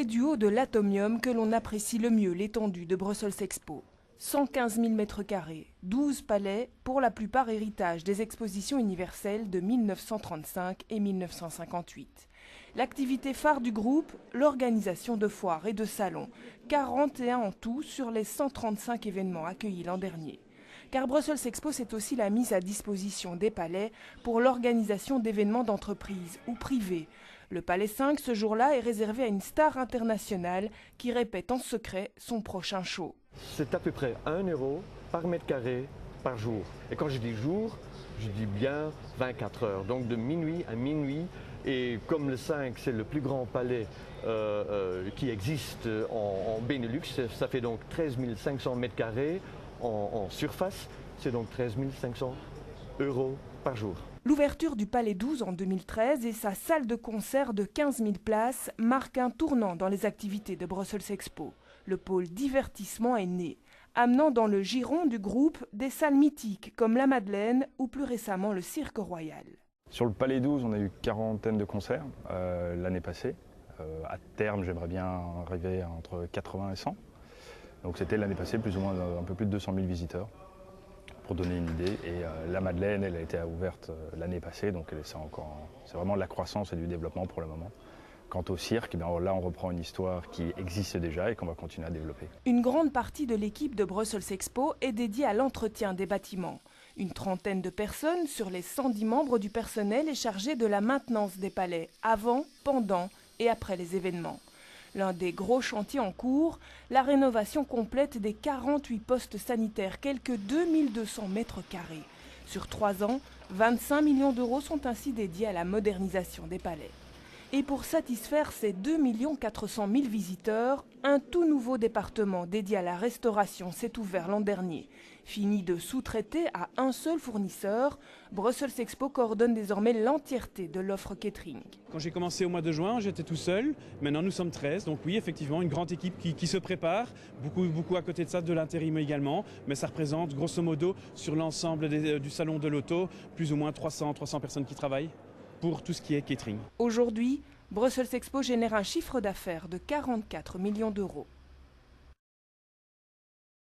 C'est du haut de l'Atomium que l'on apprécie le mieux l'étendue de Brussels Expo. 115 000 m², 12 palais, pour la plupart héritage des expositions universelles de 1935 et 1958. L'activité phare du groupe, l'organisation de foires et de salons, 41 en tout sur les 135 événements accueillis l'an dernier. Car Brussels Expo, c'est aussi la mise à disposition des palais pour l'organisation d'événements d'entreprise ou privés. Le Palais 5, ce jour-là, est réservé à une star internationale qui répète en secret son prochain show. C'est à peu près 1 € par mètre carré par jour. Et quand je dis jour, je dis bien 24 heures. Donc de minuit à minuit. Et comme le 5, c'est le plus grand palais qui existe en Benelux, ça fait donc 13 500 mètres carrés en surface. C'est donc 13 500 € par jour. L'ouverture du Palais 12 en 2013 et sa salle de concert de 15 000 places marquent un tournant dans les activités de Brussels Expo. Le pôle divertissement est né, amenant dans le giron du groupe des salles mythiques comme la Madeleine ou plus récemment le Cirque Royal. Sur le Palais 12, on a eu une quarantaine de concerts l'année passée. À terme, j'aimerais bien arriver entre 80 et 100. Donc c'était l'année passée plus ou moins un peu plus de 200 000 visiteurs, pour donner une idée. Et la Madeleine, elle a été ouverte l'année passée, donc c'est vraiment de la croissance et du développement pour le moment. Quant au cirque, là on reprend une histoire qui existe déjà et qu'on va continuer à développer. Une grande partie de l'équipe de Brussels Expo est dédiée à l'entretien des bâtiments. Une trentaine de personnes sur les 110 membres du personnel est chargée de la maintenance des palais, avant, pendant et après les événements. L'un des gros chantiers en cours, la rénovation complète des 48 postes sanitaires, quelques 2200 m². Sur 3 ans, 25 millions d'euros sont ainsi dédiés à la modernisation des palais. Et pour satisfaire ces 2 400 000 visiteurs, un tout nouveau département dédié à la restauration s'est ouvert l'an dernier. Fini de sous-traiter à un seul fournisseur, Brussels Expo coordonne désormais l'entièreté de l'offre catering. Quand j'ai commencé au mois de juin, j'étais tout seul. Maintenant, nous sommes 13. Donc oui, effectivement, une grande équipe qui se prépare. Beaucoup à côté de ça, de l'intérim également. Mais ça représente, grosso modo, sur l'ensemble du salon de l'auto, plus ou moins 300 personnes qui travaillent pour tout ce qui est catering. Aujourd'hui, Brussels Expo génère un chiffre d'affaires de 44 millions d'euros.